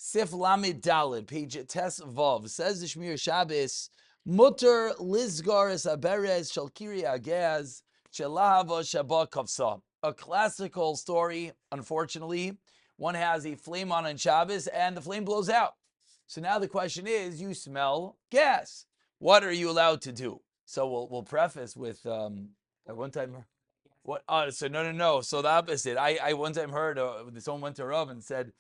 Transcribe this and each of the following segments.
Sif Lamed Dalid, page Tes Vav, says the Shemiras Shabbos, Mutter Lizgar es Aberes Shalkiri Agaz Shelahava Shabbat Kavsa. A classical story, unfortunately. One has a flame on Shabbos and the flame blows out. So now the question is, you smell gas. What are you allowed to do? So we'll preface with at one time. What? So no. So the opposite. I one time heard someone went to Rav and said,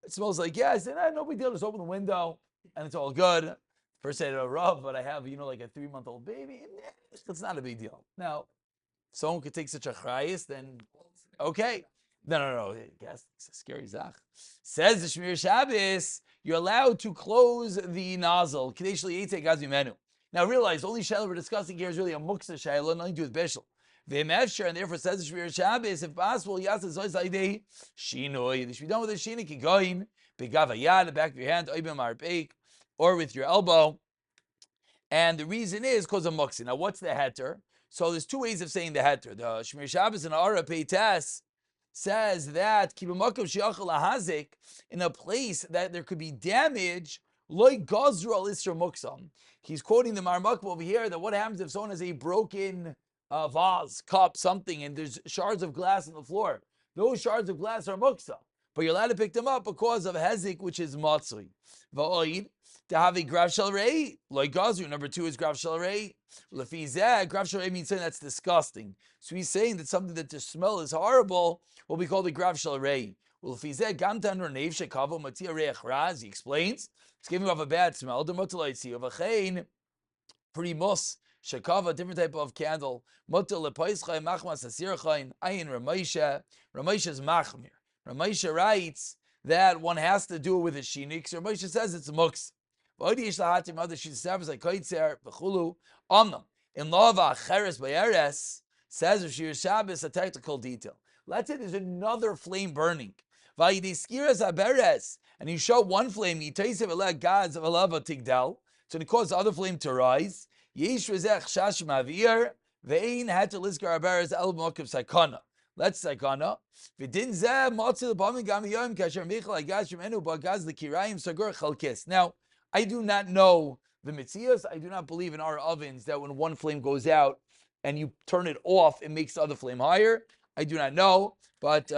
it smells like gas. And no big deal. Just open the window and it's all good. First said, Rav, but I have, like a 3-month-old baby. It's not a big deal. Now, someone could take such a chrayas, then okay. No. Gas, it's a scary zach. Says the Shemiras Shabbos, you're allowed to close the nozzle. Now realize, only shayla we're discussing here is really a muksa shayla, nothing to do with Bishul. And therefore says the Shemiras Shabbos, if possible, yasa zois laidei shinoi. This should be done with a shina kigoyin, begavayad, the back of your hand, oibim arpeik, or with your elbow. And the reason is because of muksa. Now, what's the heter? So there's two ways of saying the heter. The Shemiras Shabbos and Ara Peitas says that in a place that there could be damage, like gazru al isra muksam. He's quoting the Marmak over here that what happens if someone has a broken vase, cup, something, and there's shards of glass on the floor. Those shards of glass are muksa, but you're allowed to pick them up because of hezik, which is matzui. Va'oid, to have a grav shel rei, like gazru. Number 2 is grav shel rei. Lefizeh, grav shel rei means something that's disgusting. So he's saying that something that the smell is horrible will be called a grav shel rei. Lefizeh, gamtan renev shekavo matia reich raz. He explains it's giving off a bad smell. The mutalaitzi of a chain, primus. Shekava, different type of candle. Mutal lepoischay machmas asirchain ayin Ramesha. Ramesha's machmir. Ramesha writes that one has to do it with a shinik. So Ramesha says it's muks. In Lava Cheres Bayeres says of Shir Shabbos a technical detail. Let's say there's another flame burning. And you show one flame, so it causes the other flame to rise. Let's sakana. Let's sakana. Now, I do not know the mitzias. I do not believe in our ovens that when one flame goes out and you turn it off, it makes the other flame higher. I do not know, but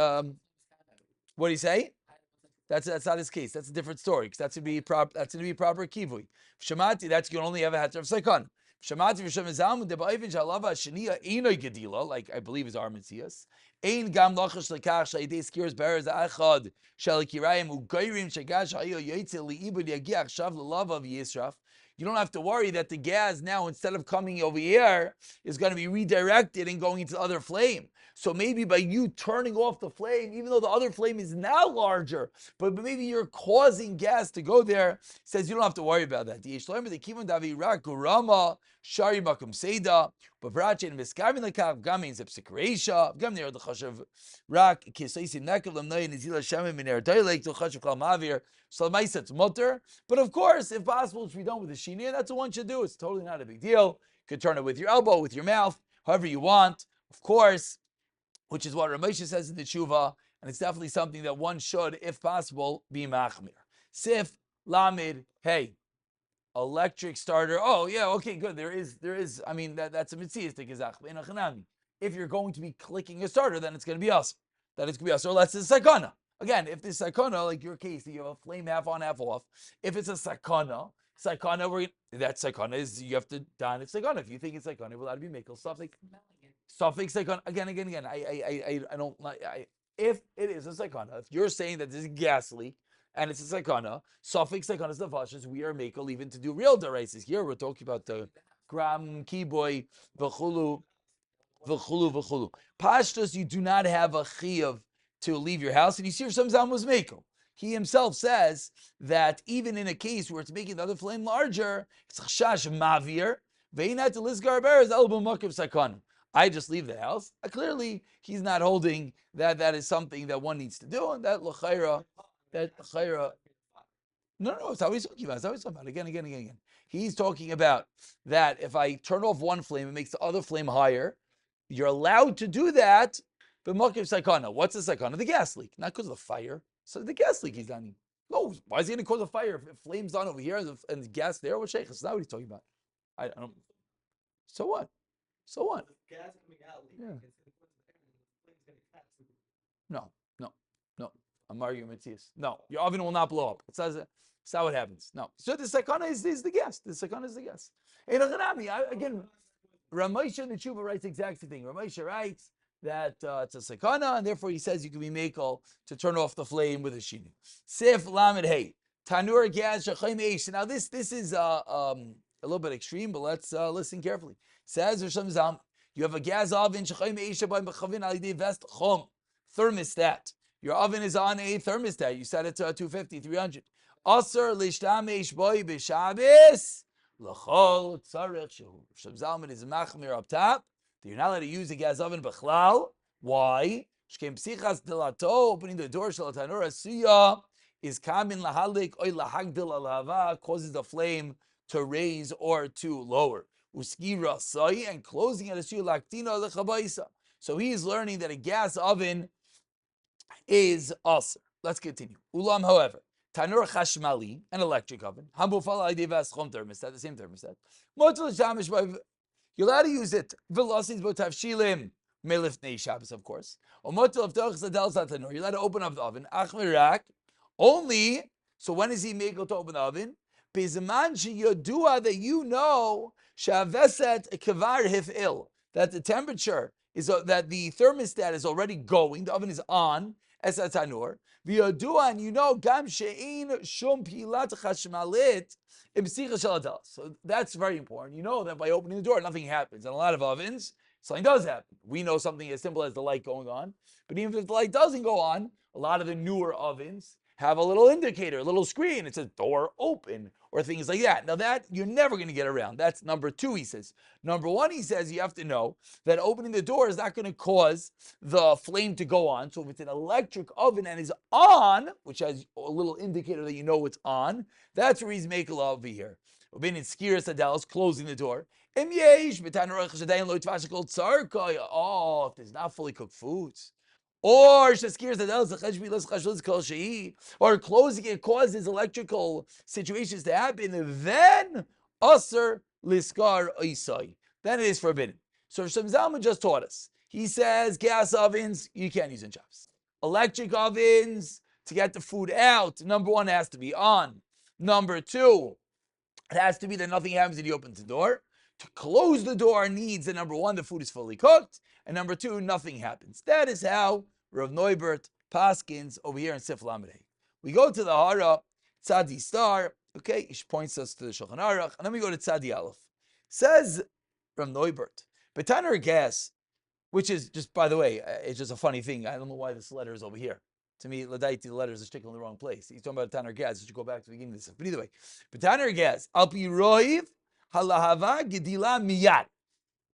what do you say? That's not his case. That's a different story because that's going to be proper. That's going to be proper kivui. Shamati, that's you can only have a heter of sakana. Shamati v'shem de ba'ivin shalava sheniya einoi gedila, like I believe is our mitzias. Ein gam lachash lekach shayidei skirs beres achad shel kirayim u'gayrim shagash hayo yoytze liibud yagiach shav lelava v'yisraf. You don't have to worry that the gas now, instead of coming over here, is going to be redirected and going into the other flame. So maybe by you turning off the flame, even though the other flame is now larger, but maybe you're causing gas to go there, says you don't have to worry about that. Shari Makum Seda, Bavrachin Miskavin Lakav, Gamin Zepsikaresha, Gamner the Chashav Rak, Kisaisim Nakav Lamnay, Nizila Shamim in Erdailek, to Chashav Kalmavir, Salmaisat's mutter. But of course, if possible, it should be done with a Shini, that's what one should do. It's totally not a big deal. You could turn it with your elbow, with your mouth, however you want, of course, which is what Ramesha says in the Tshuva, and it's definitely something that one should, if possible, be Machmir. Sif, Lamid, hey. Electric starter. Oh yeah, okay, good. There is. I mean, that's a mitzvah. If you're going to be clicking a starter, then it's going to be us. That it's going to be us. Or let's say sakana. Again, if the sakana, like your case, you have a flame half on, half off. If it's a sakana, that sakana is you have to don it's sakana. If you think it's sakana, will that be makel suffix sakana? Again. I don't like. If it is a sakana, if you're saying that this is gas leak. And it's a sakana. Suffix sakana is the vashas. We are makel even to do real deraises. Here we're talking about the gram kiboy v'chulu. Pashtus, you do not have a chiyuv to leave your house. And you see, if some zam was makel. He himself says that even in a case where it's making the other flame larger, it's chashash mavir veinat lizgar beres elba makiv sakana. I just leave the house. Clearly, he's not holding that is something that one needs to do, and that l'chayra. That chayra. No, it's how he's talking about. It's how he's talking about. Again. He's talking about that if I turn off one flame, it makes the other flame higher. You're allowed to do that, but makiv sakana. What's the sakana? The gas leak, not because of the fire. So the gas leak he's done. No No, why is he going to cause a fire if flames on over here and the gas there? What sheikh? That's not what he's talking about. I don't. So what? So what? Gas coming out. Yeah. No, no, no. I'm arguing with Matthias. No, your oven will not blow up. That's how it happens. No. So the sakana is the gas. The sakana is the gas. Again, Ramosha the Tshuva writes the exact same thing. Ramosha writes that it's a sakana, and therefore he says you can be makel to turn off the flame with a shini. Sif lamed hey tanur gas shachayim eish. Now this is a little bit extreme, but let's listen carefully. Says Rishon Zam, you have a gas oven shachayim eish by mechavin alidei vest chom thermostat. Your oven is on a thermostat. You set it to 250, 300. Aser lishtamesh boy b'Shabbos. L'chol tzarech shehu. Rishon Zalman is machmir up top. You're not allowed to use a gas oven b'chlal. Why? Shkem psichas dilato, opening the door shel tanur asiyah, is kamin lahalik oy lahagdil alava, causes the flame to raise or to lower. Uskira say, and closing it asiyah laktina lechabaisa. So he is learning that a gas oven is aser. Let's continue. Ulam, however, tanur chashmali, an electric oven, hambufal aidevas chom thermostat, the same thermostat. Motul shamish by. You're allowed to use it. Velocities botavshilim melifnei Shabbos, of course. You're allowed to open up the oven. Achmerak, only. So when is he able to open the oven? Bezeman sheyodua, that you know shaveset kavar hifil, that the temperature is that the thermostat is already going. The oven is on. Esat tanur. V'yodua, and you know gam she'in shum pilat chashmalit. So that's very important. You know that by opening the door, nothing happens. In a lot of ovens, something does happen. We know something as simple as the light going on. But even if the light doesn't go on, a lot of the newer ovens have a little indicator, a little screen. It says door open or things like that. Now that you're never going to get around. That's number two, he says. Number one, he says you have to know that opening the door is not going to cause the flame to go on. So if it's an electric oven and is on, which has a little indicator that you know it's on, that's where he's making love over here. Been in Shemiras Shabbos, closing the door. Oh, if there's not fully cooked foods. Or closing it causes electrical situations to happen, then aser liskar oisai. Then it is forbidden. So Rishon Zalman just taught us. He says gas ovens you can't use in Shabbos. Electric ovens, to get the food out, number one, it has to be on. Number two, it has to be that nothing happens when he opens the door. To close the door needs that number one, the food is fully cooked, and number two, nothing happens. That is how Rav Neubert paskins over here in Sif Lamed. We go to the Hara, Tzadi Star, okay, he points us to the Shulchan Aruch, and then we go to Tzadi Aleph. Says Rav Neubert, Betaner gas, which is just, by the way, it's just a funny thing. I don't know why this letter is over here. To me, Ladaiti, the letters are sticking in the wrong place. He's talking about Taner gas. You should go back to the beginning of this. But either way, Betaner gas, Alpi Roiv, halahava gedila miyat.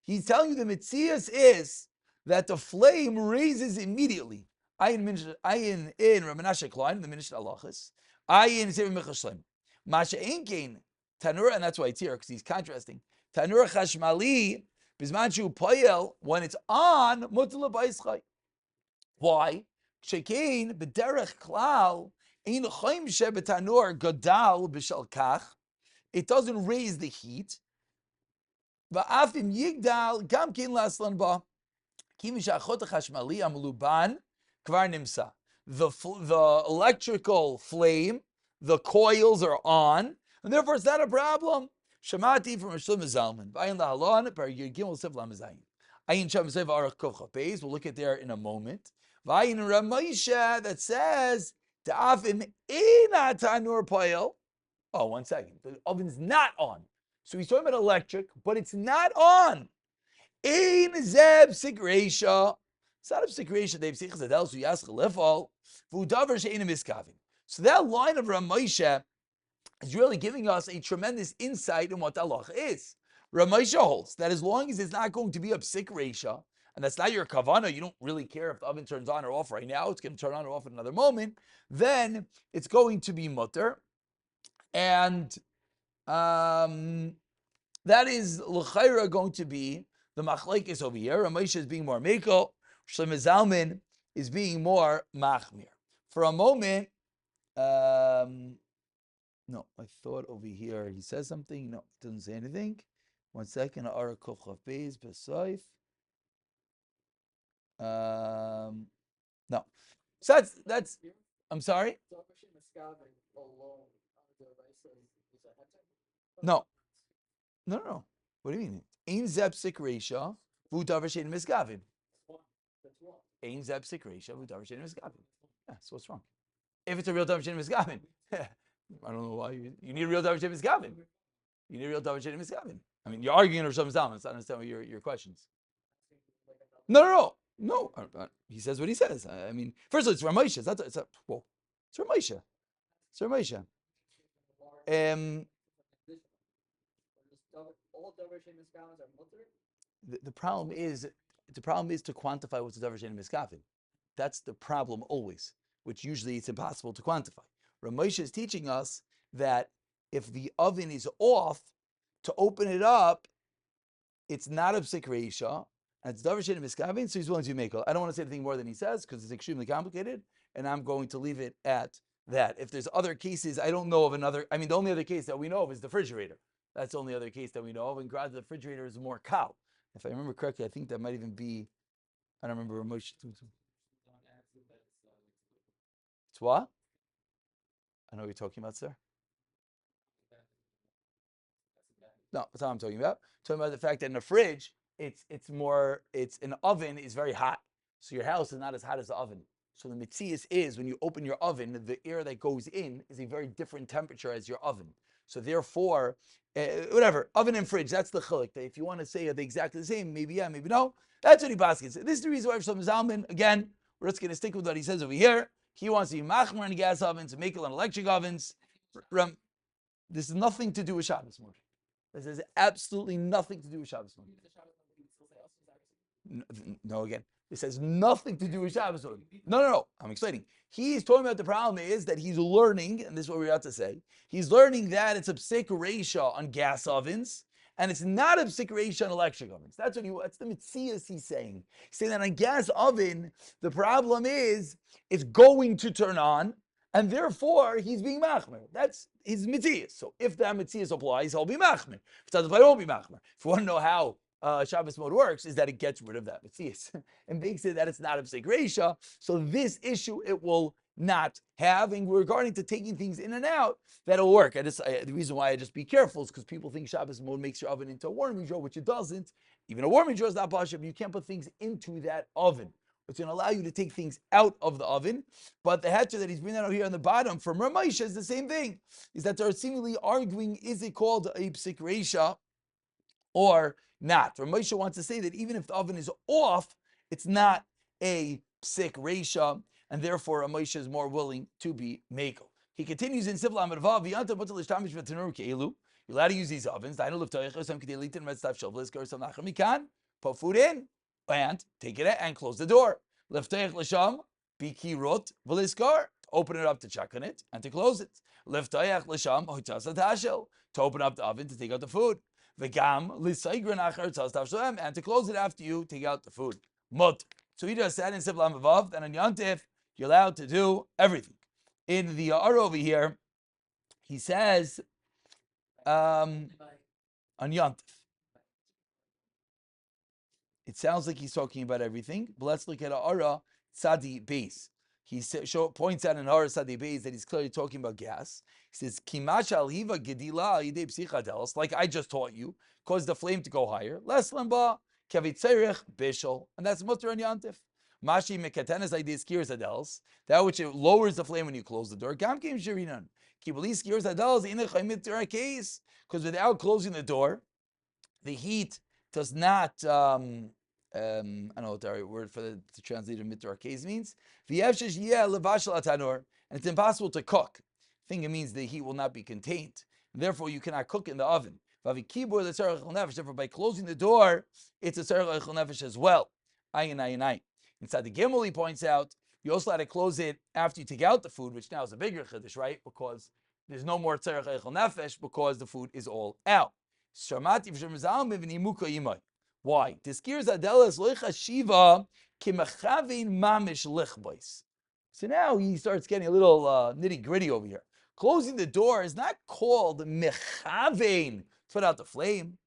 He's telling you the mitzias is that the flame raises immediately. Ayin in Ramanashe Klein, the Mishnah Alachas. Ayin Sefer Mechashlim. Masha Einkein Tanura, and that's why it's here because he's contrasting. Tanura Chashmali Bismanchu Poyel, when it's on Mutla Baischai. Why? Shekein B'derech Klal Ein Chaim Shebetanur Godal B'Shal Kach. It doesn't raise the heat. Va'afim yigdal gam kin laslan ba. Kim shachot chashmali amluban kvar nimsa. The electrical flame, the coils are on, and therefore it's not a problem. Shamati from Shlomo Zalman. Vayin lahalon par yigimel sev lamazayin. Ayin sham sev arach kov chapes. We'll look at there in a moment. Vayin Ramosha that says da'afim ina tanur poil. Oh, 1 second. The oven's not on. So he's talking about electric, but it's not on. Ein zeb sigresha. It's not a sigresha. They've seen chazadel, so you ask lefal. V'udavar she'enim iskavin. So that line of Ramosha is really giving us a tremendous insight in what the halacha is. Ramosha holds that as long as it's not going to be a sigresha, and that's not your kavana, you don't really care if the oven turns on or off right now, it's going to turn on or off at another moment, then it's going to be mutter. And that is l'chayra going to be the machlekes over here. Ramosha is being more mekel. Shlomo Zalman is being more machmir. For a moment, No, I thought over here he says something. No, he doesn't say anything. 1 second. Arakov Chafez Besaif. No. So that's. I'm sorry. No. No. What do you mean? Ein zepsik reisha v'udavar shein misgavin. Ein zepsik reisha v'udavar shein misgavin. Yeah, so what's wrong? If it's a real davar shein misgavin, I don't know why you need a real davar shein misgavin. You need a real davar shein misgavin. I mean, you're arguing or something. It's not understanding your questions. No. He says what he says. I mean, first of all, it's Ramosha. It's Ramosha. It's Ramosha. The problem is to quantify what's a davar shein miskafin. That's the problem always, which usually it's impossible to quantify. Ramosha is teaching us that if the oven is off, to open it up, it's not a psik reisha, and it's davar shein miskavin, so he's willing to make it. I don't want to say anything more than he says because it's extremely complicated, and I'm going to leave it at that. If there's other cases, I don't know of another. I mean, the only other case that we know of is the refrigerator. That's the only other case that we know of, and granted, the refrigerator is more cow. If I remember correctly, I think that might even be. I don't remember Moshe. It's what? I know what you're talking about, sir. No, that's not what I'm talking about. I'm talking about the fact that in a fridge, it's an oven is very hot. So your house is not as hot as the oven. So the mitzias is when you open your oven, the air that goes in is a very different temperature as your oven. So therefore, whatever, oven and fridge, that's the chilik. If you want to say are they exactly the same, maybe yeah, maybe no. That's what he baskets. This is the reason why Shlomo Zalman, again, we're just going to stick with what he says over here. He wants to be machmer on gas ovens and make it on electric ovens. This has nothing to do with Shabbos morning. This has absolutely nothing to do with Shabbos morning. No, again, this has nothing to do with Shabbos morning. No. I'm explaining. He's talking about the problem is that he's learning, and this is what we're about to say. He's learning that it's a psik reisha on gas ovens, and it's not a psik reisha on electric ovens. That's the mitzias he's saying. He's saying that on gas oven, the problem is it's going to turn on, and therefore he's being machmer. That's his mitzias. So if that mitzias applies, he'll be machmer. If it doesn't apply, he won't be machmer. If you want to know how Shabbos mode works, is that it gets rid of that mitzias and makes it that it's not a psik reisha. So this issue it will not have. And regarding to taking things in and out, that'll work. The reason why I just be careful is because people think Shabbos mode makes your oven into a warming drawer, which it doesn't. Even a warming drawer is not bashim. You can't put things into that oven. It's going to allow you to take things out of the oven. But the heter that he's bringing out here on the bottom from Ramosha is the same thing. Is that they're seemingly arguing, is it called a psik reisha or not? Ramosha wants to say that even if the oven is off, it's not a psik reisha, and therefore Ramosha is more willing to be mekel. He continues in Sifla Amar Vav, you're allowed to use these ovens. Put food in and take it out and close the door. Open it up to check on it and to close it. To open up the oven to take out the food. And to close it after you take out the food. So he just said in Sifla Amar Vav that on Yantif you're allowed to do everything. In the Ar over here, he says on Yantif. It sounds like he's talking about everything, but let's look at Ara Tzadi Beis. He points out in Ara Tzadi Beis that he's clearly talking about gas. He says, Kimash alhiva gedila yidei psichadelos, like I just taught you, cause the flame to go higher. Les lemba kavitzerich bishul, and that's mutter and yantif. Mashi mekatenes ideas skirs adels, that which it lowers the flame when you close the door. Gam kim shirinan kibuli skirs adels inechayimit case, because without closing the door, the heat does not, I don't know what the right word for the translator mitrakeis means. And it's impossible to cook. I think it means the heat will not be contained. And therefore, you cannot cook in the oven. Therefore, by closing the door, it's a tzarech nefesh as well. Ayin. Inside the Gimel, he points out, you also have to close it after you take out the food, which now is a bigger chiddush, right? Because there's no more tzarech nefesh because the food is all out. Why? So now he starts getting a little nitty gritty over here. Closing the door is not called mechavein to put out the flame.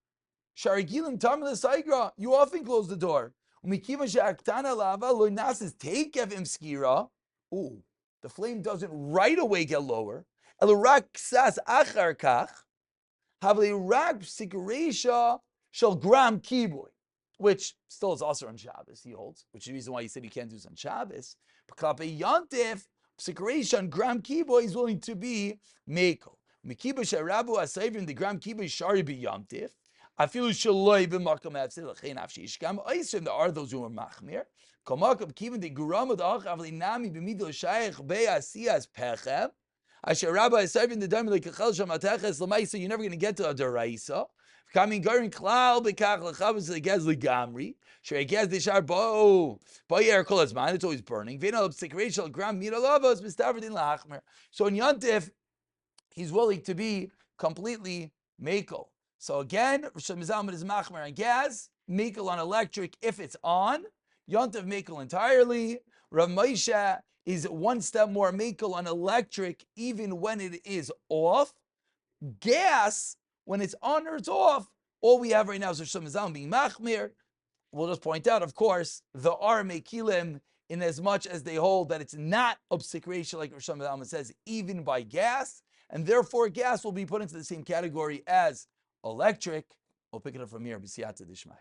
Sharigilim tamil saigra. You often close the door. Umikiva she'aktana lava lo nasis teikev im skira. Ooh, the flame doesn't right away get lower. Elurak sas achar kach. Havli rak psikaresha shall gram kiboy, which still is also on Shabbos, he holds, which is the reason why he said he can't do this on Shabbos. Kape yantif, psikaresha and gram kiboy is willing to be mekel. Mikiba sharabu asayvim the gram kiboy shari be yantif. I feel shaloi b'makam afsid l'chein afshi ishkam. Oisim there are those who are machmir. Komakam kivin the guram of the ach avli nami b'midol shayich be'asiyas pechem. Asher Rabbi is serving the dami like kachal shamateches l'maisa. You're never going to get to a deraisa. Coming garin klal bekach lechavos legez legamri. Shrei gez dishar bo yer kol azman. It's always burning. V'enal psikreishal gram miralavos mistaverdin lachmer. So in Yantif, he's willing to be completely mekel. So again, Rosh Hashanah is machmer on gas, mekel on electric if it's on. Yantiv mekel entirely. Rav Moshe is one step more mekel on electric even when it is off. Gas, when it's on or it's off, all we have right now is Rosh Hashanah being machmer. We'll just point out, of course, the are mekilim in as much as they hold that it's not obsecration like Rosh Hashanah says, even by gas, and therefore gas will be put into the same category as electric. We'll pick it up from here. B'siyata d'shmai.